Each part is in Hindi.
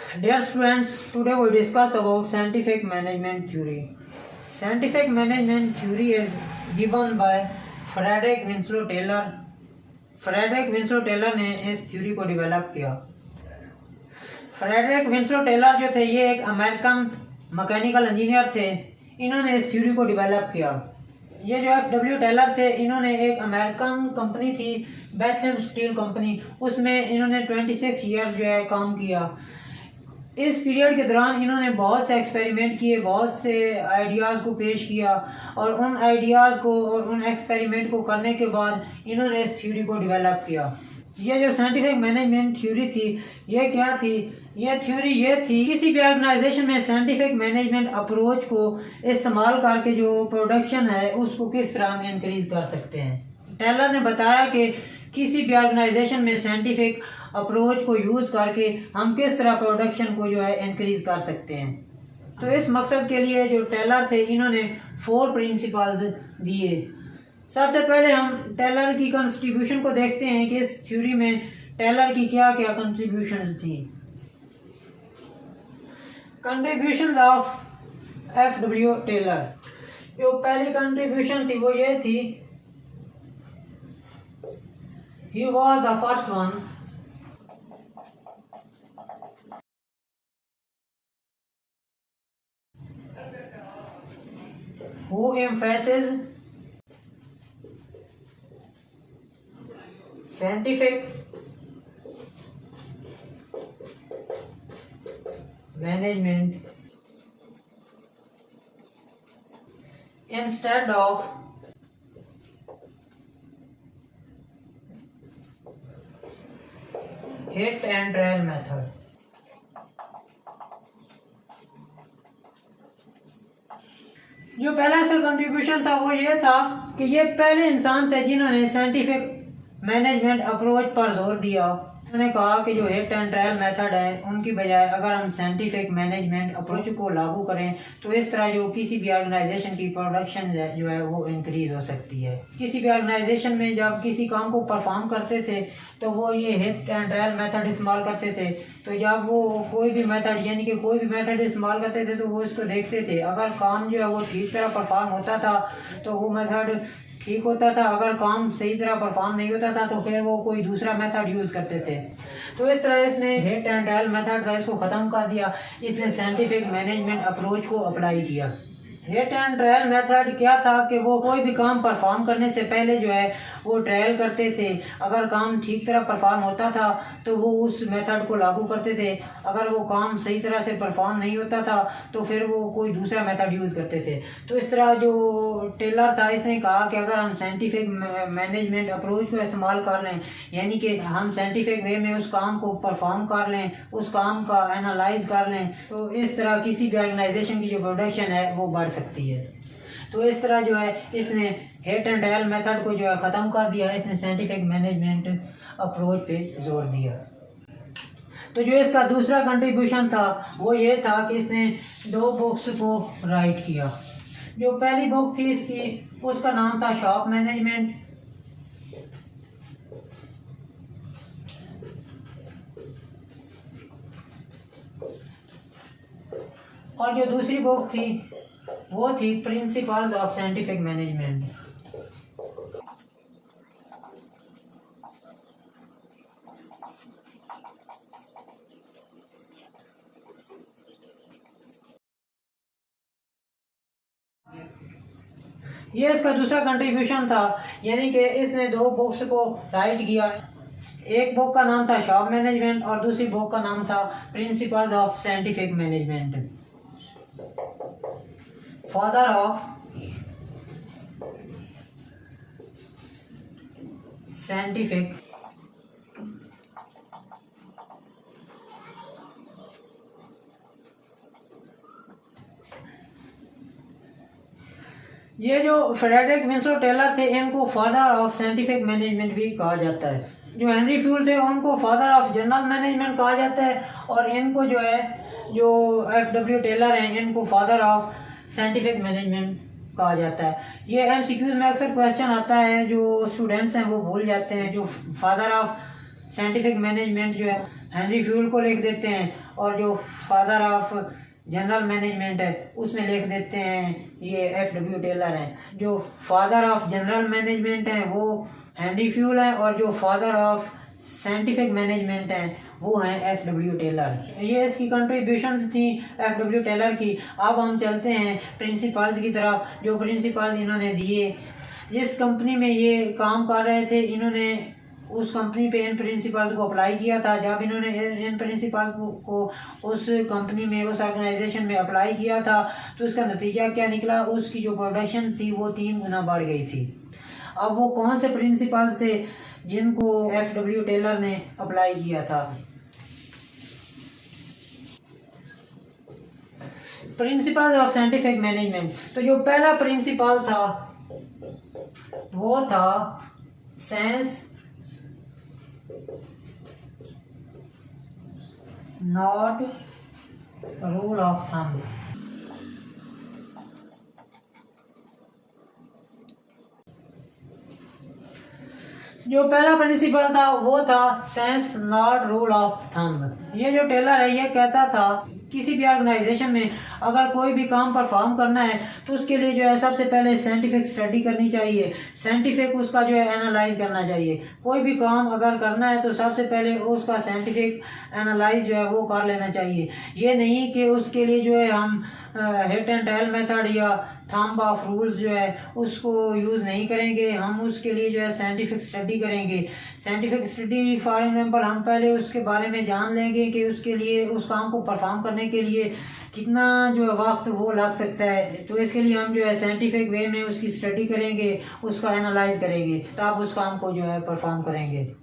Dear students, today we discuss about scientific management theory. Scientific management theory is given by Frederick Winslow Taylor. Frederick Winslow Taylor ने इस थ्योरी को डेवलप किया। फ्रेडरिक विंस्लो टेलर जो थे ये एक अमेरिकन मैकेनिकल इंजीनियर थे। इन्होंने इस थ्योरी को डेवलप किया। ये जो F.W. टेलर थे इन्होंने एक अमेरिकन कंपनी थी बेथलेम स्टील कंपनी, उसमें इन्होंने 26 ईयर्स जो है काम किया। इस पीरियड के दौरान इन्होंने बहुत से एक्सपेरिमेंट किए, बहुत से आइडियाज़ को पेश किया और उन आइडियाज़ को और उन एक्सपेरिमेंट को करने के बाद इन्होंने इस थ्योरी को डेवलप किया। ये जो साइंटिफिक मैनेजमेंट थ्योरी थी ये क्या थी? ये थ्योरी ये थी किसी भी ऑर्गेनाइजेशन में साइंटिफिक मैनेजमेंट अप्रोच को इस्तेमाल करके जो प्रोडक्शन है उसको किस तरह हम इंक्रीज कर सकते हैं। टेलर ने बताया कि किसी भी ऑर्गेनाइजेशन में साइंटिफिक अप्रोच को यूज़ करके हम किस तरह प्रोडक्शन को जो है इंक्रीज कर सकते हैं। तो इस मकसद के लिए जो टेलर थे इन्होंने 4 प्रिंसिपल्स दिए। सबसे पहले हम टेलर की कंट्रीब्यूशन को देखते हैं कि इस थ्योरी में टेलर की क्या क्या कंट्रीब्यूशंस थी। Contributions of F.W. टेलर। जो पहली कंट्रीब्यूशन थी वो ये थी, he was the first one who emphasizes scientific management instead of hit and trial method। जो पहला इसका कंट्रीब्यूशन था वो ये था कि ये पहले इंसान थे जिन्होंने साइंटिफिक मैनेजमेंट अप्रोच पर जोर दिया। उन्होंने कहा कि जो हिट एंड ट्रायल मेथड है उनकी बजाय अगर हम साइंटिफिक मैनेजमेंट अप्रोच को लागू करें तो इस तरह जो किसी भी ऑर्गेनाइजेशन की प्रोडक्शन जो है वो इंक्रीज हो सकती है। किसी भी ऑर्गेनाइजेशन में जब किसी काम को परफॉर्म करते थे तो वो ये हिट एंड ट्रायल मेथड इस्तेमाल करते थे। तो जब वो कोई भी मेथड यानी कि कोई भी मेथड इस्तेमाल करते थे तो वो इसको देखते थे, अगर काम जो है वो ठीक तरह परफॉर्म होता था तो वो मेथड ठीक होता था, अगर काम सही तरह परफॉर्म नहीं होता था तो फिर वो कोई दूसरा मेथड यूज़ करते थे। तो इस तरह इसने हिट एंड ट्रायल मेथड था इसको ख़त्म कर दिया। इसने साइंटिफिक मैनेजमेंट अप्रोच को अप्लाई किया। हिट एंड ट्रायल मेथड क्या था कि वो कोई भी काम परफॉर्म करने से पहले जो है वो ट्रायल करते थे। अगर काम ठीक तरह परफॉर्म होता था तो वो उस मेथड को लागू करते थे, अगर वो काम सही तरह से परफॉर्म नहीं होता था तो फिर वो कोई दूसरा मेथड यूज़ करते थे। तो इस तरह जो टेलर था इसने कहा कि अगर हम साइंटिफिक मैनेजमेंट अप्रोच को इस्तेमाल कर लें यानी कि हम साइंटिफिक वे में उस काम को परफॉर्म कर लें, उस काम का एनालाइज कर लें, तो इस तरह किसी भी ऑर्गेनाइजेशन की जो प्रोडक्शन है वो बढ़ सकती है। तो इस तरह जो है इसने हिट एंड ट्रायल मेथड को जो है ख़त्म कर दिया। इसने साइंटिफिक मैनेजमेंट अप्रोच पे जोर दिया। तो जो इसका दूसरा कंट्रीब्यूशन था वो ये था कि इसने 2 बुक्स को राइट किया। जो पहली बुक थी इसकी उसका नाम था शॉप मैनेजमेंट, और जो दूसरी बुक थी वो थी प्रिंसिपल्स ऑफ साइंटिफिक मैनेजमेंट। ये इसका दूसरा कंट्रीब्यूशन था, यानी कि इसने 2 बुक्स को राइट किया। एक बुक का नाम था शॉप मैनेजमेंट और दूसरी बुक का नाम था principles of scientific management. Father of scientific ये जो फ्रेडरिक विंस्लो टेलर थे इनको फादर ऑफ साइंटिफिक मैनेजमेंट भी कहा जाता है। जो हेनरी फ्यूल थे उनको फादर ऑफ जनरल मैनेजमेंट कहा जाता है और इनको जो है जो F.W. टेलर हैं इनको फादर ऑफ साइंटिफिक मैनेजमेंट कहा जाता है। ये MCQs में अक्सर क्वेश्चन आता है, जो स्टूडेंट्स हैं वो भूल जाते हैं। जो फादर ऑफ साइंटिफिक मैनेजमेंट जो है हेनरी फ्यूल को लिख देते हैं, और जो फादर ऑफ जनरल मैनेजमेंट है उसमें लिख देते हैं ये F.W. टेलर हैं। जो फादर ऑफ जनरल मैनेजमेंट है वो हेनरी फ्यूल है, और जो फादर ऑफ साइंटिफिक मैनेजमेंट है वो हैं F.W. टेलर। ये इसकी कंट्रीब्यूशंस थी F.W. टेलर की। अब हम चलते हैं प्रिंसिपल्स की तरफ, जो प्रिंसिपल्स इन्होंने दिए। जिस कंपनी में ये काम कर रहे थे इन्होंने उस कंपनी पे इन प्रिंसिपल्स को अप्लाई किया था। जब इन्होंने इन प्रिंसिपल्स को उस कंपनी में, उस ऑर्गेनाइजेशन में अप्लाई किया था तो उसका नतीजा क्या निकला, उसकी जो प्रोडक्शन थी वो 3 गुना बढ़ गई थी। अब वो कौन से प्रिंसिपल्स थे जिनको F.W. टेलर ने अप्लाई किया था? Principles of scientific management. तो जो पहला प्रिंसिपल था वो था sense not rule of thumb. जो पहला प्रिंसिपल था वो था sense not rule of thumb. ये जो टेलर है ये कहता था किसी भी ऑर्गेनाइजेशन में अगर कोई भी काम परफॉर्म करना है तो उसके लिए जो है सबसे पहले साइंटिफिक स्टडी करनी चाहिए, साइंटिफिक उसका जो है एनालाइज करना चाहिए। कोई भी काम अगर करना है तो सबसे पहले उसका साइंटिफिक एनालाइज जो है वो कर लेना चाहिए। ये नहीं कि उसके लिए जो है हम हिट एंड टेल मेथड या थंब ऑफ रूल्स जो है उसको यूज़ नहीं करेंगे, हम उसके लिए जो है साइंटिफिक स्टडी करेंगे। साइंटिफिक स्टडी फॉर एग्जांपल हम पहले उसके बारे में जान लेंगे कि उसके लिए उस काम को परफॉर्म करने के लिए कितना जो है वक्त वो लग सकता है। तो इसके लिए हम जो है साइंटिफिक वे में उसकी स्टडी करेंगे, उसका एनालाइज करेंगे, तब उस काम को जो है परफॉर्म करेंगे।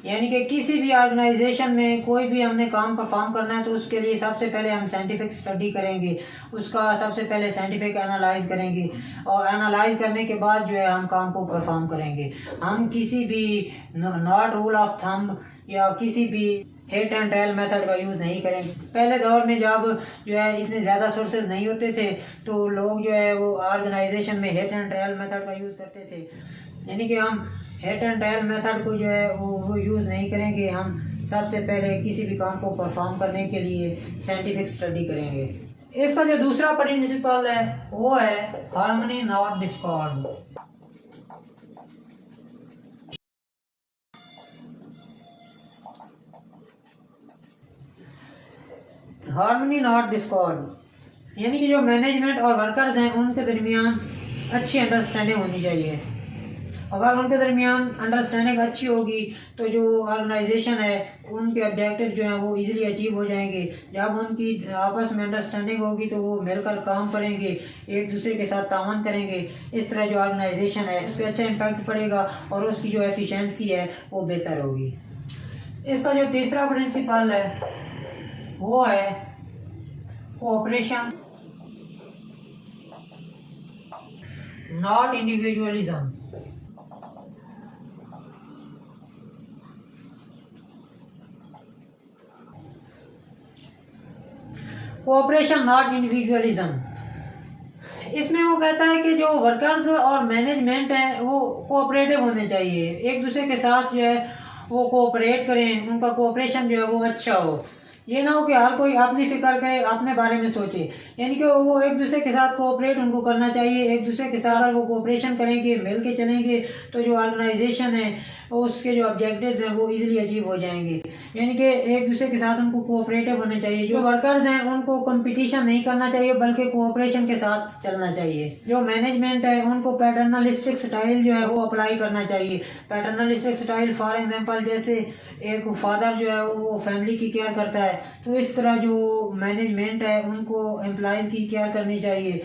यानी कि किसी भी ऑर्गेनाइजेशन में कोई भी हमने काम परफॉर्म करना है तो उसके लिए सबसे पहले हम साइंटिफिक स्टडी करेंगे, उसका सबसे पहले साइंटिफिक एनालाइज करेंगे, और एनालाइज करने के बाद जो है हम काम को परफॉर्म करेंगे। हम किसी भी नॉट रूल ऑफ थंब या किसी भी हिट एंड टेल मेथड का यूज़ नहीं करेंगे। पहले दौर में जब जो है इतने ज़्यादा सोर्सेज नहीं होते थे तो लोग जो है वो ऑर्गेनाइजेशन में हिट एंड टेल मेथड का यूज़ करते थे। यानी कि हम हिट एंड टेल मेथड को जो है वो यूज़ नहीं करेंगे। हम सबसे पहले किसी भी काम को परफॉर्म करने के लिए साइंटिफिक स्टडी करेंगे। इसका जो दूसरा प्रिंसिपल है वो है harmony not Discord. Harmony not Discord यानी कि जो मैनेजमेंट और वर्कर्स हैं उनके दरमियान अच्छी अंडरस्टैंडिंग होनी चाहिए। अगर उनके दरमियान अंडरस्टैंडिंग अच्छी होगी तो जो ऑर्गेनाइजेशन है उनके ऑब्जेक्टिव जो हैं वो इजीली अचीव हो जाएंगे। जब उनकी आपस में अंडरस्टैंडिंग होगी तो वो मिलकर काम करेंगे, एक दूसरे के साथ तावन करेंगे। इस तरह जो ऑर्गेनाइजेशन है उस पर अच्छा इम्पैक्ट पड़ेगा और उसकी जो एफिशिएंसी है वो बेहतर होगी। इसका जो तीसरा प्रिंसिपल है वो है cooperation not individualism. Cooperation not individualism, इसमें वो कहता है कि जो वर्कर्स और मैनेजमेंट है वो कोऑपरेटिव होने चाहिए, एक दूसरे के साथ जो है वो कोऑपरेट करें, उनका कोऑपरेशन जो है वो अच्छा हो। ये ना हो कि हर कोई अपनी फिक्र करे, अपने बारे में सोचे। यानी कि वो एक दूसरे के साथ कोऑपरेट उनको करना चाहिए। एक दूसरे के साथ अगर वो कोऑपरेशन करेंगे, मिल के चलेंगे तो जो ऑर्गेनाइजेशन है उसके जो ऑब्जेक्टिव्स हैं वो इजीली अचीव हो जाएंगे। यानी कि एक दूसरे के साथ उनको कोऑपरेटिव होना चाहिए। जो वर्कर्स हैं उनको कंपटीशन नहीं करना चाहिए बल्कि कोऑपरेशन के साथ चलना चाहिए। जो मैनेजमेंट है उनको पैटर्नलिस्टिक स्टाइल जो है वो अप्लाई करना चाहिए। पैटर्नलिस्टिक स्टाइल फॉर एग्जांपल जैसे एक फादर जो है वो फैमिली की केयर करता है, तो इस तरह जो मैनेजमेंट है उनको एम्प्लॉयज़ की केयर करनी चाहिए।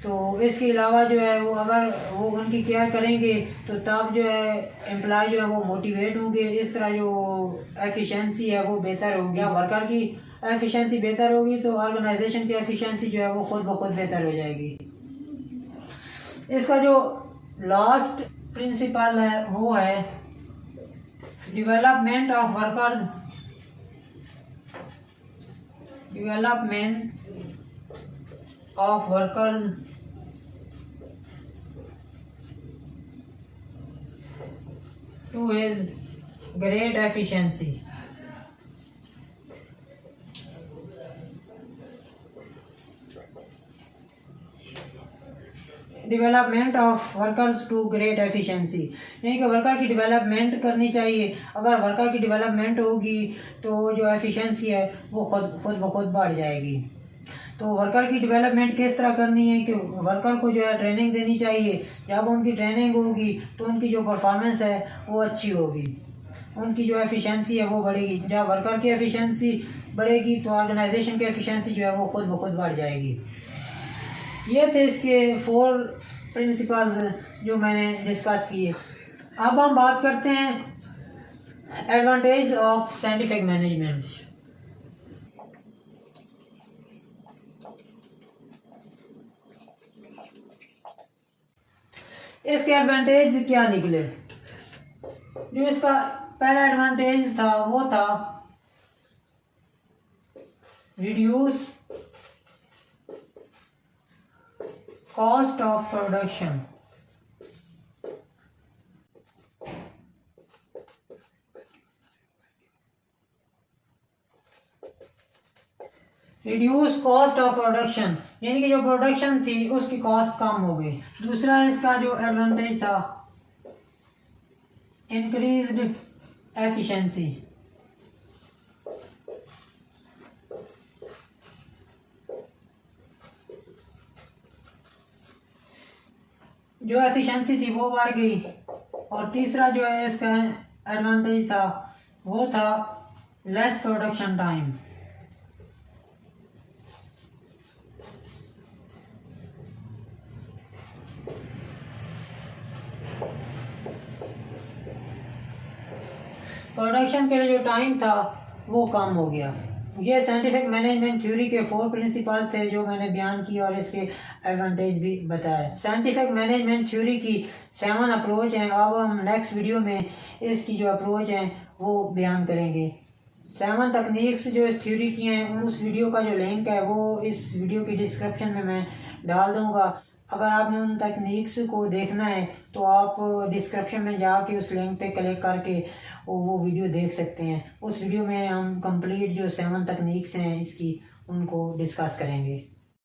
तो इसके अलावा जो है वो अगर वो उनकी केयर करेंगे तो तब जो है एम्प्लॉय जो है वो मोटिवेट होंगे। इस तरह जो एफिशिएंसी है वो बेहतर होगी। या वर्कर की एफिशिएंसी बेहतर होगी तो ऑर्गेनाइजेशन की एफिशिएंसी जो है वो खुद ब खुद बेहतर हो जाएगी। इसका जो लास्ट प्रिंसिपल है वो है development of workers, development of workers to his great efficiency. Development of workers to great efficiency, यानी कि वर्कर की डेवलपमेंट करनी चाहिए। अगर वर्कर की डेवलपमेंट होगी तो जो एफिशिएंसी है वो खुद ब खुद बढ़ जाएगी। तो वर्कर की डेवलपमेंट किस तरह करनी है कि वर्कर को जो है ट्रेनिंग देनी चाहिए। जब उनकी ट्रेनिंग होगी तो उनकी जो परफॉर्मेंस है वो अच्छी होगी, उनकी जो एफिशिएंसी है वो बढ़ेगी। जब वर्कर की एफिशिएंसी बढ़ेगी तो ऑर्गेनाइजेशन की एफिशिएंसी जो है वो खुद ब खुद बढ़ जाएगी। ये थे इसके 4 प्रिंसिपल्स जो मैंने डिस्कस किए। अब हम बात करते हैं एडवांटेज ऑफ साइंटिफिक मैनेजमेंट। इसके एडवांटेज क्या निकले। जो इसका पहला एडवांटेज था वो था reduce cost of production. Reduce cost of production यानी कि जो प्रोडक्शन थी उसकी कॉस्ट कम हो गई। दूसरा इसका जो एडवांटेज था इंक्रीज्ड एफिशिएंसी। जो एफिशिएंसी थी वो बढ़ गई। और तीसरा जो है इसका एडवांटेज था वो था लेस प्रोडक्शन टाइम। प्रोडक्शन के लिए जो टाइम था वो कम हो गया। ये साइंटिफिक मैनेजमेंट थ्योरी के 4 प्रिंसिपल थे जो मैंने बयान किए और इसके एडवांटेज भी बताए। साइंटिफिक मैनेजमेंट थ्योरी की 7 अप्रोच हैं। अब हम नेक्स्ट वीडियो में इसकी जो अप्रोच हैं वो बयान करेंगे। 7 तकनीक्स जो इस थ्योरी की हैं उस वीडियो का जो लिंक है वो इस वीडियो की डिस्क्रिप्शन में मैं डाल दूँगा। अगर आपने उन तकनीक्स को देखना है तो आप डिस्क्रिप्शन में जाके उस लिंक पे क्लिक करके वो वीडियो देख सकते हैं। उस वीडियो में हम कंप्लीट जो 7 तकनीक्स हैं इसकी उनको डिस्कस करेंगे।